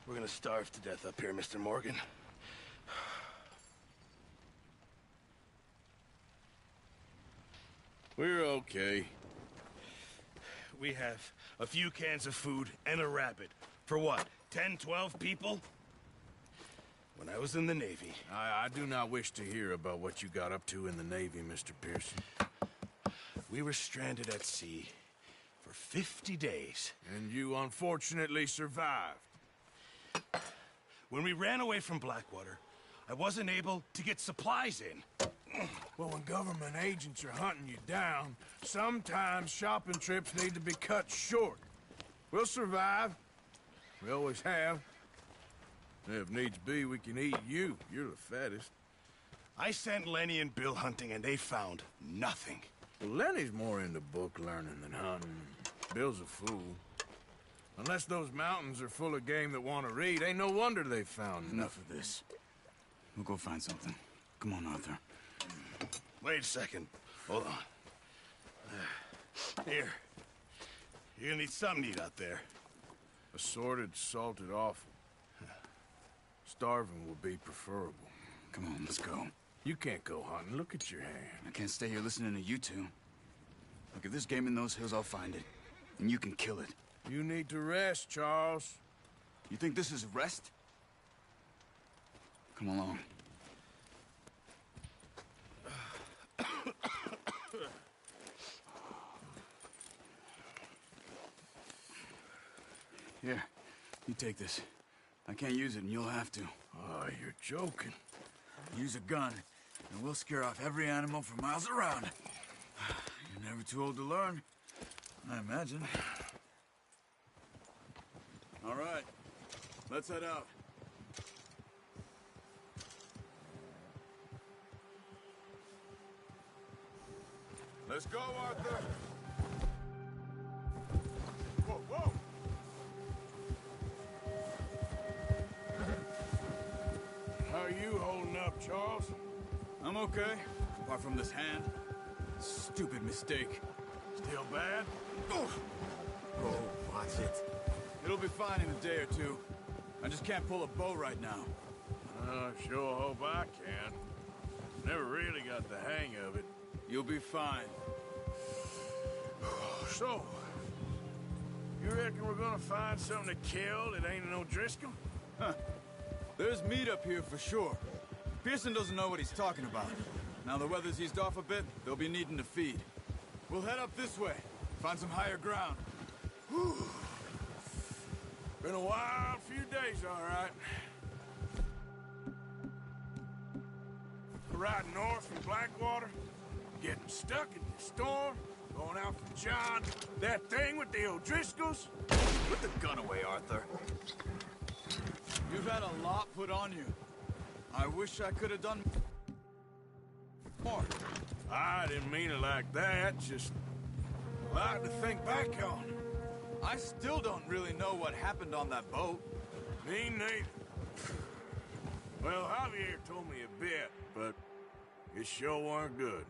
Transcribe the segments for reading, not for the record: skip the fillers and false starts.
We're gonna starve to death up here, Mr. Morgan. We're okay. We have a few cans of food and a rabbit. For what, 10, 12 people? When I was in the Navy... I do not wish to hear about what you got up to in the Navy, Mr. Pearson. We were stranded at sea for 50 days. And you unfortunately survived. When we ran away from Blackwater, I wasn't able to get supplies in. Well, when government agents are hunting you down, sometimes shopping trips need to be cut short. We'll survive. We always have. If needs be, we can eat you. You're the fattest. I sent Lenny and Bill hunting, and they found nothing. Well, Lenny's more into book learning than hunting. Bill's a fool. Unless those mountains are full of game that want to read, ain't no wonder they found Enough of this. We'll go find something. Come on, Arthur. Wait a second. Hold on. Here. You're gonna need something to eat out there. Assorted, salted offal. Starving will be preferable. Come on, let's go. You can't go hunting. Look at your hand. I can't stay here listening to you two. Look, if there's game in those hills, I'll find it. And you can kill it. You need to rest, Charles. You think this is rest? Come along. Here, you take this. I can't use it, and you'll have to. Oh, you're joking. Use a gun, and we'll scare off every animal for miles around. You're Never too old to learn, I imagine. All right, let's head out. Let's go, Arthur! Whoa, whoa! How are you holding up, Charles? I'm okay, apart from this hand. Stupid mistake. Still bad? Oh, watch it. It'll be fine in a day or two. I just can't pull a bow right now. I sure hope I can. Never really got the hang of it. You'll be fine. So, you reckon we're gonna find something to kill that ain't no Driscoll? Huh. There's meat up here for sure. Pearson doesn't know what he's talking about. Now the weather's eased off a bit, they'll be needing to feed. We'll head up this way, find some higher ground. Whew. Been a wild few days, all right. Riding north from Blackwater, getting stuck in the storm, going out from John, that thing with the O'Driscolls. Put the gun away, Arthur. You've had a lot put on you. I wish I could have done more. I didn't mean it like that, just a lot to think back on. I still don't really know what happened on that boat. Me neither. Well, Javier told me a bit, but it sure weren't good.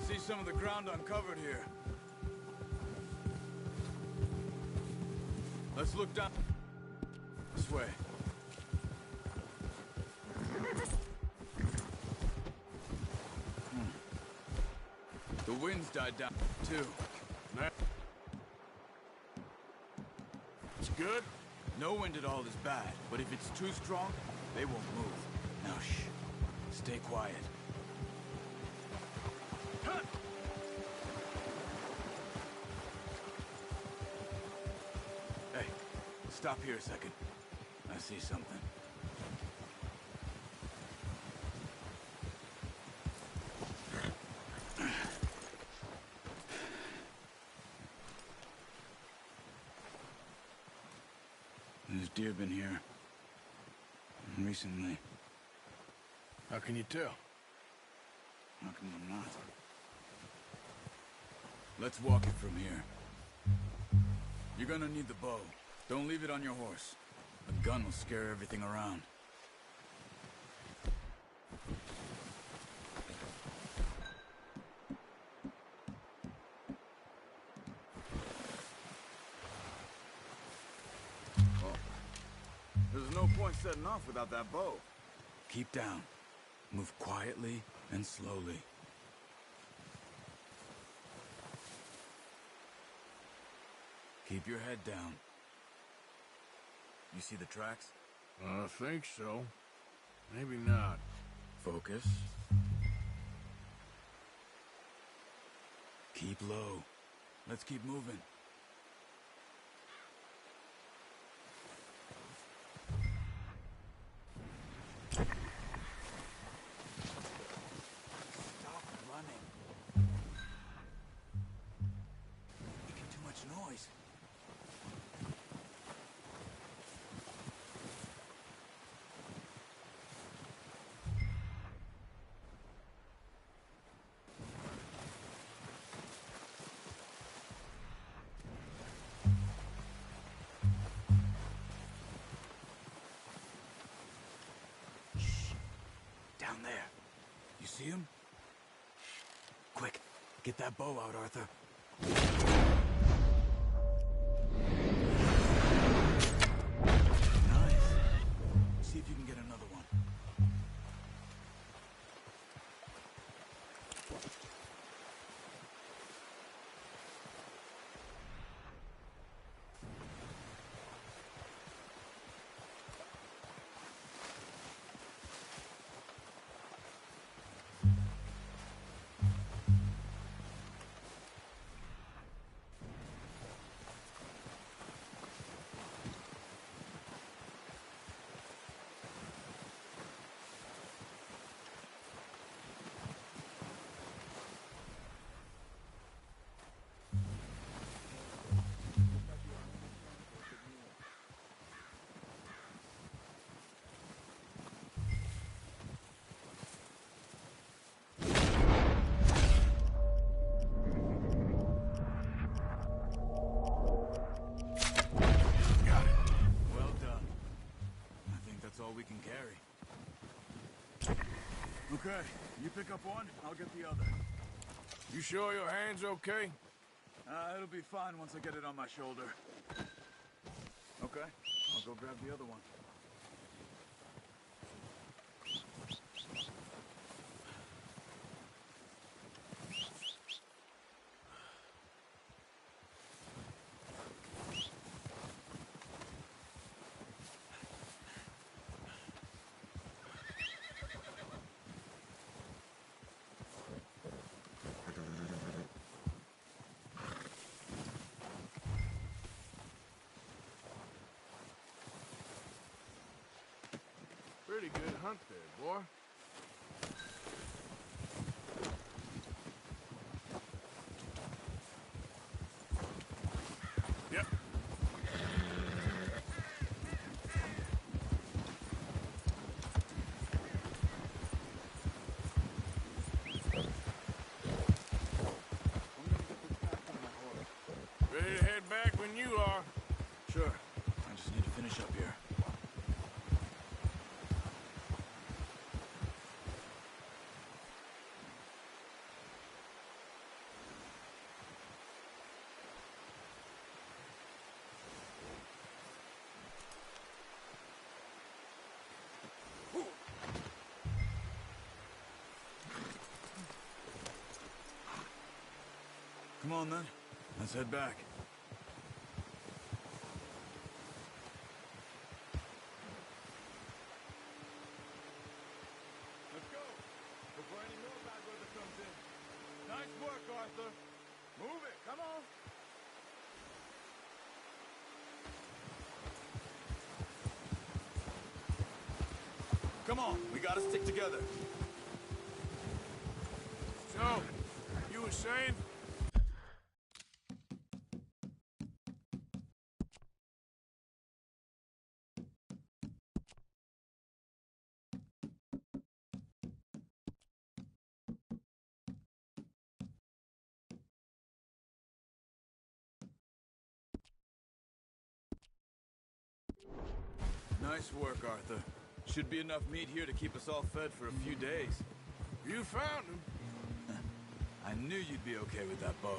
See some of the ground uncovered here. Let's look down this way. The wind's died down, too. It's good? No wind at all is bad, but if it's too strong, they won't move. Now, shh. Stay quiet. Hey, stop here a second. I see something. There's deer been here recently. How can you tell? How come I'm not? Let's walk it from here. You're gonna need the bow. Don't leave it on your horse. A gun will scare everything around. Oh. There's no point setting off without that bow. Keep down. Move quietly and slowly. Keep your head down. You see the tracks? I think so. Maybe not. Focus. Keep low. Let's keep moving. Stop running. Making too much noise. Down there. You see him? Quick, Get that bow out, Arthur. Nice. See if you can get another one. We can carry. Okay, you pick up one, I'll get the other. You sure your hand's okay? It'll be fine once I get it on my shoulder. Okay, I'll go grab the other one. Pretty good hunt there, boy. Yep. Ready to head back when you are. Sure. I just need to finish up here. Come on, then. Let's head back. Let's go, before any more bad weather comes in. Nice work, Arthur. Move it, come on. Come on, we gotta stick together. So, you were saying? Nice work, Arthur. Should be enough meat here to keep us all fed for a few days. You found him. I knew you'd be okay with that bow.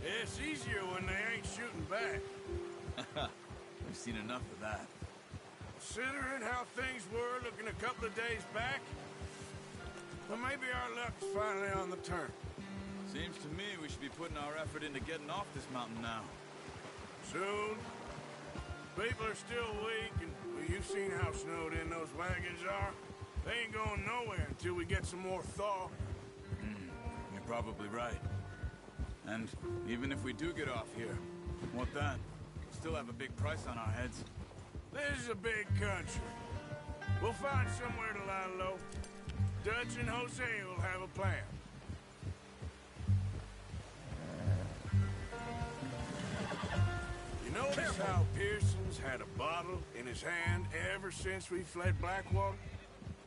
It's easier when they ain't shooting back. We've seen enough of that. Considering how things were looking a couple of days back, well, maybe our luck's finally on the turn. Seems to me we should be putting our effort into getting off this mountain now. Soon. People are still weak, and well, you've seen how snowed in those wagons are. They ain't going nowhere until we get some more thaw. You're probably right. And even if we do get off here, what then? We'll still have a big price on our heads. This is a big country. We'll find somewhere to lie low. Dutch and Jose will have a plan. You notice how Pearson's had a bottle in his hand ever since we fled Blackwater?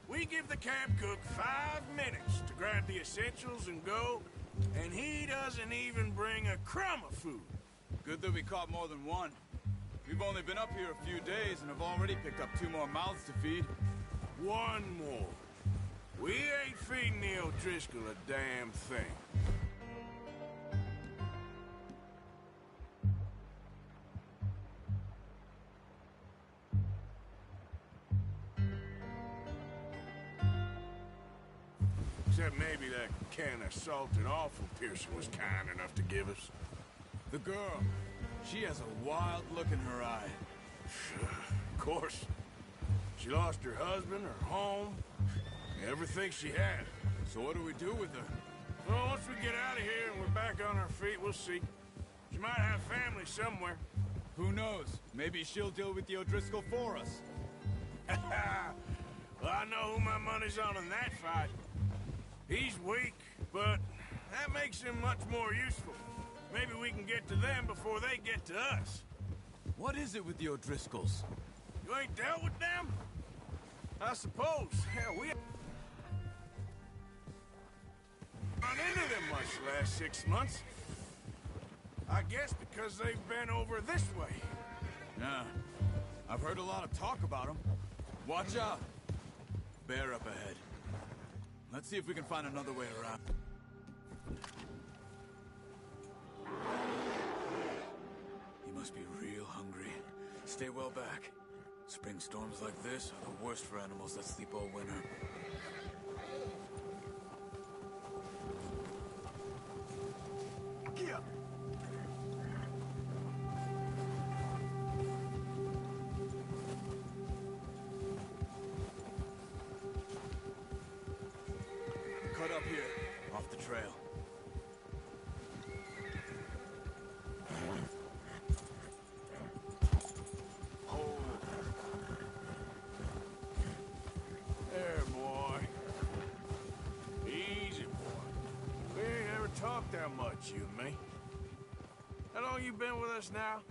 We give the camp cook 5 minutes to grab the essentials and go, and he doesn't even bring a crumb of food. Good that we caught more than one. We've only been up here a few days and have already picked up 2 more mouths to feed. 1 more. We ain't feeding the O'Driscoll a damn thing. can of salted offal Pearson was kind enough to give us. The girl. She has a wild look in her eye. Of course. She lost her husband, her home, everything she had. So what do we do with her? Well, once we get out of here and we're back on our feet, we'll see. She might have family somewhere. Who knows? Maybe she'll deal with the O'Driscoll for us. Well, I know who my money's on in that fight. He's weak, but that makes him much more useful. Maybe we can get to them before they get to us. What is it with the O'Driscolls? You ain't dealt with them? I suppose. Hell, we run into them much the last 6 months. I guess because they've been over this way. Yeah. I've heard a lot of talk about them. Watch out. Bear up ahead. Let's see if we can find another way around. He must be real hungry. Stay well back. Spring storms like this are the worst for animals that sleep all winter. Yeah. Cut up here, off the trail. There, boy. Easy, boy. We ain't ever talked that much, you and me. How long you been with us now?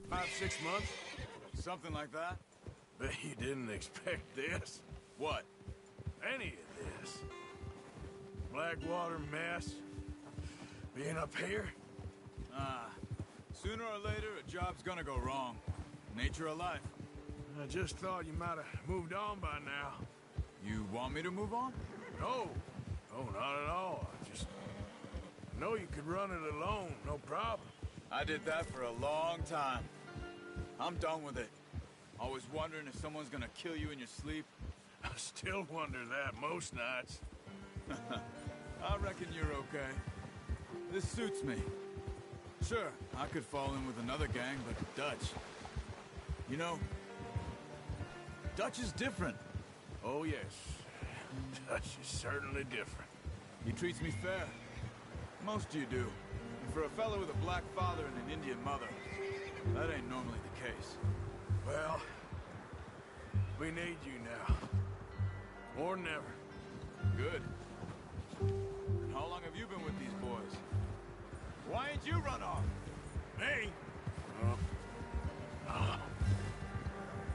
About 6 months? Something like that? Bet you didn't expect this. What? Any of this. Blackwater mess. Being up here? Sooner or later, a job's gonna go wrong. Nature of life. I just thought you might have moved on by now. You want me to move on? No. No, not at all. I know you could run it alone, no problem. I did that for a long time. I'm done with it. Always wondering if someone's gonna kill you in your sleep. I still wonder that most nights. I reckon you're okay. This suits me. Sure, I could fall in with another gang, but Dutch... You know, Dutch is different. Oh, yes. Dutch is certainly different. He treats me fair. Most of you do. And for a fellow with a black father and an Indian mother, that ain't normally the case. Well, we need you now. More than ever. Good. And how long have you been with these boys? Why ain't you run off? Me?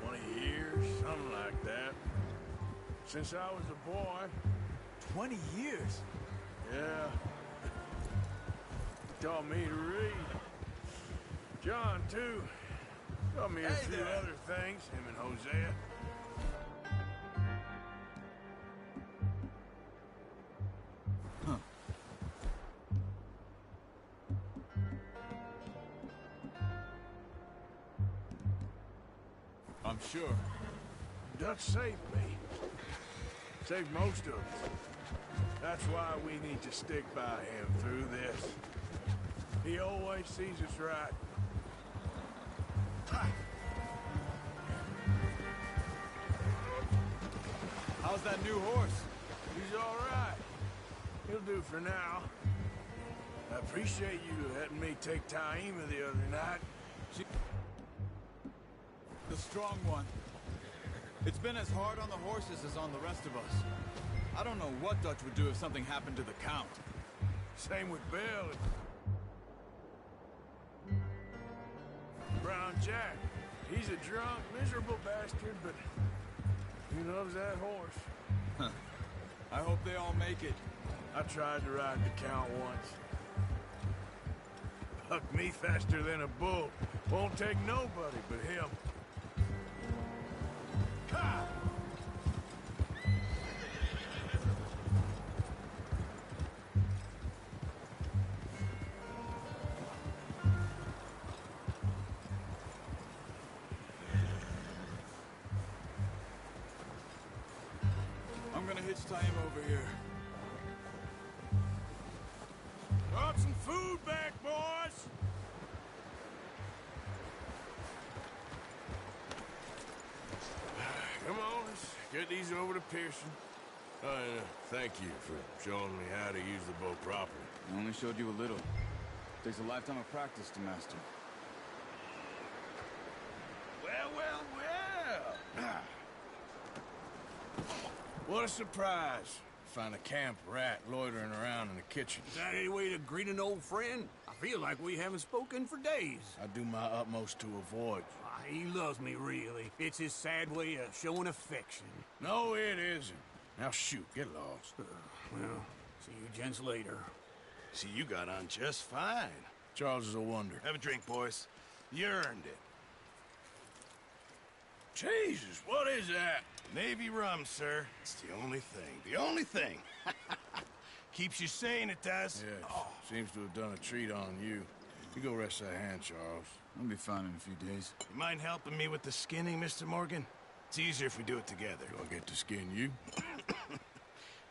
20 years, something like that. Since I was a boy. 20 years? Yeah. Taught me to read. John, too. Taught me a few there. other things, him and Hosea. I'm sure. Dutch saved me. Saved most of us. That's why we need to stick by him through this. He always sees us right. Ha! How's that new horse? He's all right. He'll do for now. I appreciate you letting me take Taima the other night. The strong one. It's been as hard on the horses as on the rest of us. I don't know what Dutch would do if something happened to the Count. Same with Bill. Brown Jack. He's a drunk, miserable bastard, but he loves that horse. I hope they all make it. I tried to ride the Count once. Bucked me faster than a bull. Won't take nobody but him. Ha! Let's tie him over here. Brought some food back, boys! Come on, let's get these over to Pearson. Thank you for showing me how to use the boat properly. I only showed you a little. Takes a lifetime of practice to master. Well, well, well. What a surprise. Find a camp rat loitering around in the kitchen. Is that any way to greet an old friend? I feel like we haven't spoken for days. I do my utmost to avoid. He loves me, really. It's his sad way of showing affection. No, it isn't. Now shoot, get lost. Well, see you gents later. See, you got on just fine. Charles is a wonder. Have a drink, boys. You earned it. Jesus, what is that? Navy rum, sir. It's the only thing. The only thing. Keeps you sane, it does. Yes, seems to have done a treat on you. You go rest that hand, Charles. I'll be fine in a few days. You mind helping me with the skinning, Mr. Morgan? It's easier if we do it together. Do I get to skin you?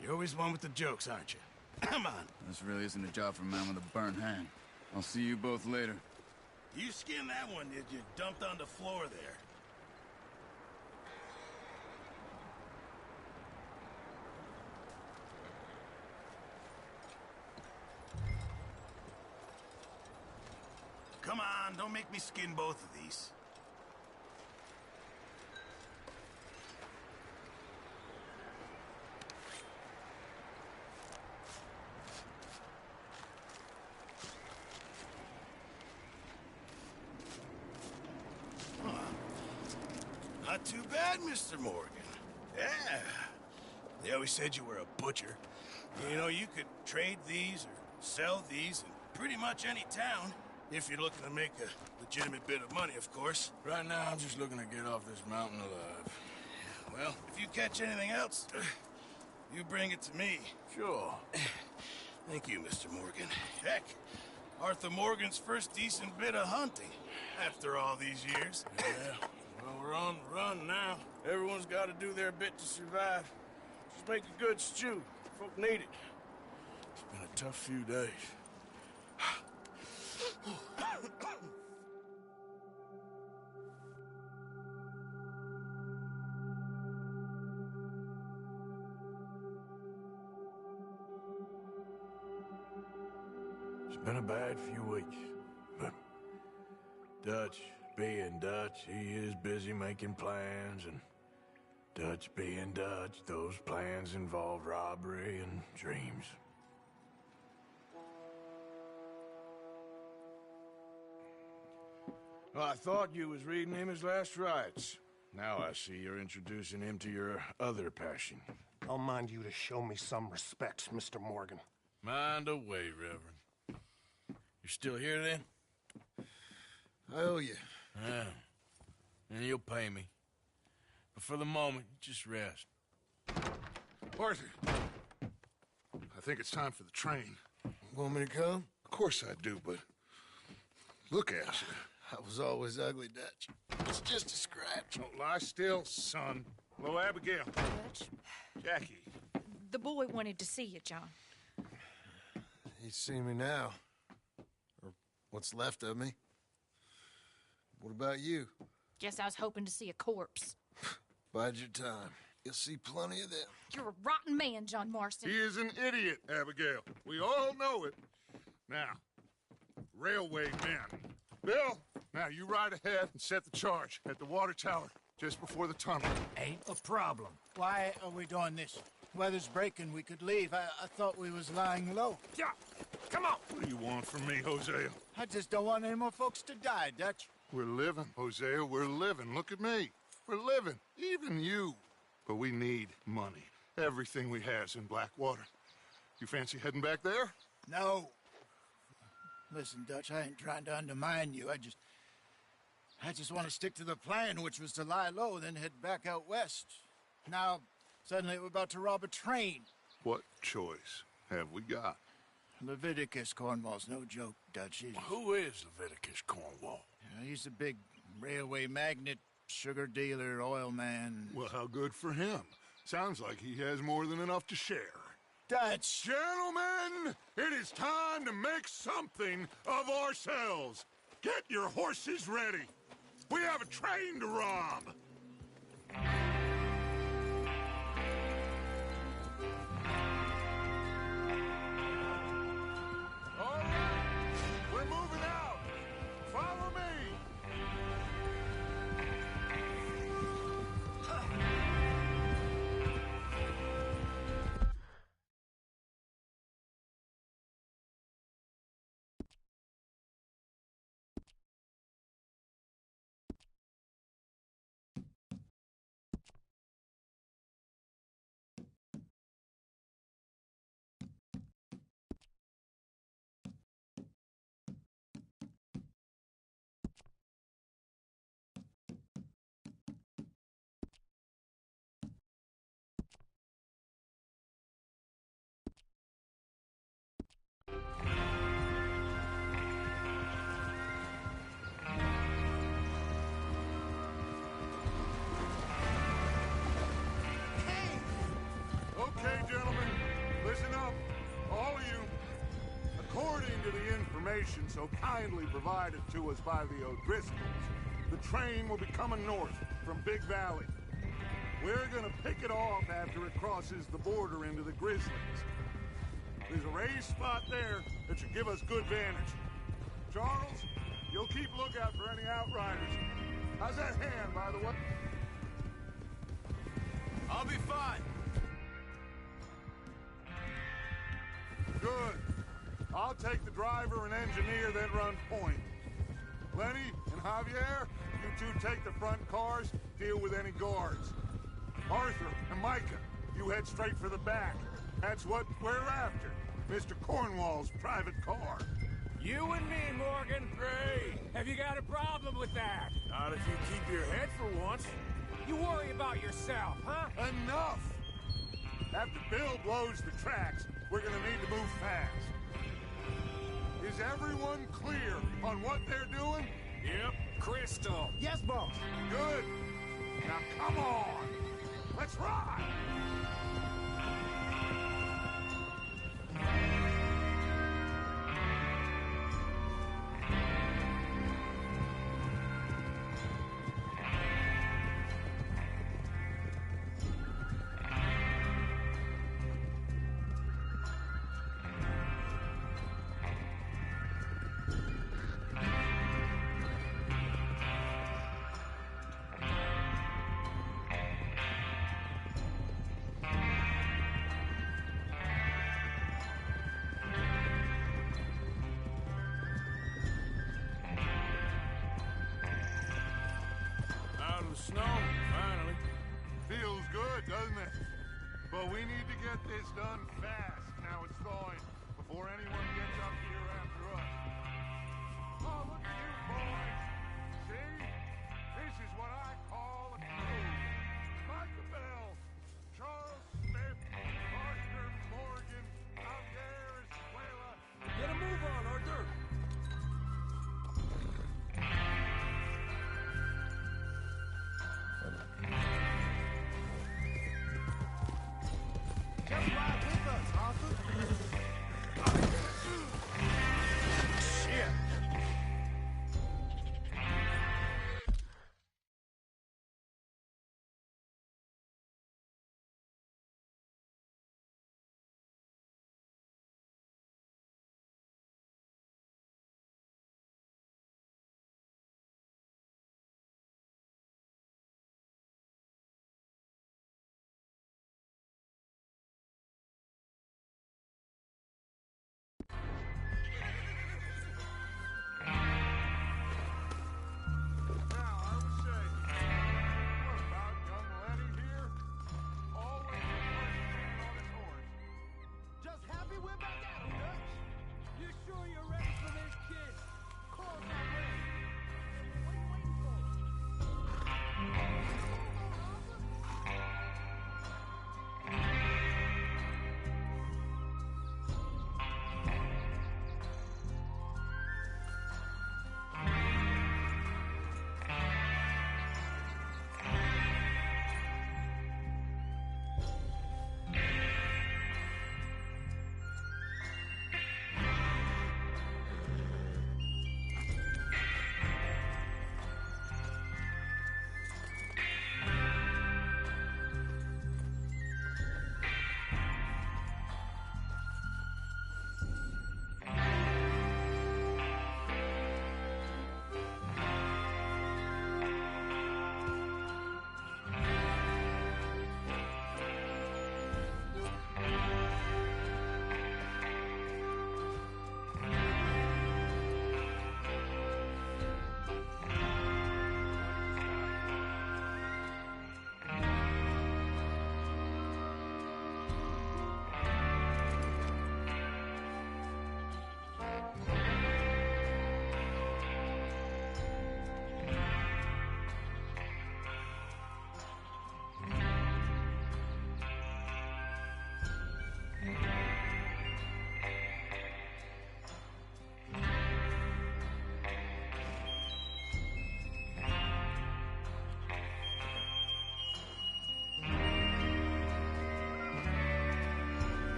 You're always one with the jokes, aren't you? Come on. This really isn't a job for a man with a burnt hand. I'll see you both later. You skinned that one, did you? Dumped on the floor there. Come on, don't make me skin both of these. Not too bad, Mr. Morgan. Yeah. They always said you were a butcher. You know, you could trade these or sell these in pretty much any town. If you're looking to make a legitimate bit of money, of course. Right now, I'm just looking to get off this mountain alive. Well, if you catch anything else, you bring it to me. Sure. Thank you, Mr. Morgan. Heck, Arthur Morgan's first decent bit of hunting after all these years. Yeah, well, we're on the run now. Everyone's got to do their bit to survive. Just make a good stew. Folk need it. It's been a tough few days. It's been a bad few weeks, but Dutch being Dutch, he is busy making plans, and Dutch being Dutch, those plans involve robbery and dreams. Well, I thought you was reading him his last rites. Now I see you're introducing him to your other passion. I'll mind you to show me some respect, Mr. Morgan. Mind away, Reverend. You're still here, then? I owe you. Yeah. And you'll pay me. But for the moment, just rest. Arthur, I think it's time for the train. Want me to come? Of course I do, but look at you. I was always ugly, Dutch. It's just a scratch. Don't lie still, son. Hello, Abigail. Dutch, Jackie. the boy wanted to see you, John. He's seen me now. Or what's left of me. What about you? Guess I was hoping to see a corpse. Bide your time. You'll see plenty of them. You're a rotten man, John Marston. He is an idiot, Abigail. We all know it. Now, railway men. Bill, now you ride ahead and set the charge at the water tower just before the tunnel. Ain't a problem. Why are we doing this? Weather's breaking. We could leave. I thought we was lying low. Yeah, come on. What do you want from me, Hosea? I just don't want any more folks to die, Dutch. We're living, Hosea. We're living. Look at me. We're living. Even you. But we need money. Everything we has in Blackwater. You fancy heading back there? No. Listen, Dutch, I ain't trying to undermine you. I just want to stick to the plan, which was to lie low, then head back out west. Now, suddenly we're about to rob a train. What choice have we got? Leviticus Cornwall's no joke, Dutch. Who is Leviticus Cornwall? He's a big railway magnate, sugar dealer, oil man. Well, how good for him. Sounds like he has more than enough to share. Dutch! Gentlemen, it is time to make something of ourselves. Get your horses ready. We have a train to rob. All right, we're moving out. Follow me. Okay, gentlemen, listen up, all of you. According to the information so kindly provided to us by the O'Driscolls, the train will be coming north from Big Valley. We're gonna pick it off after it crosses the border into the Grizzlies. There's a raised spot there that should give us good vantage. Charles, you'll keep lookout for any outriders. How's that hand, by the way? I'll be fine. Good. I'll take the driver and engineer, then run point. Lenny and Javier, you two take the front cars, deal with any guards. Arthur and Micah, you head straight for the back. That's what we're after. Mr. Cornwall's private car. You and me, Morgan. Great. Have you got a problem with that? Not if you keep your head for once. You worry about yourself, huh? Enough! After Bill blows the tracks, we're gonna need to move fast. Is everyone clear on what they're doing? Yep. Crystal. Yes, boss. Good. Now come on. Let's ride. Out of the snow, finally. Feels good, doesn't it? But we need to get this done fast. Now it's thawing before anyone gets up here after us. Oh, look at you boys. See? This is what I call a crew. Micah Bell, Charles Smith, Arthur Morgan, Javier Escuela. Get a move on, Arthur. Just ride with us, Arthur.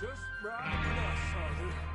Just ride with us, Arthur.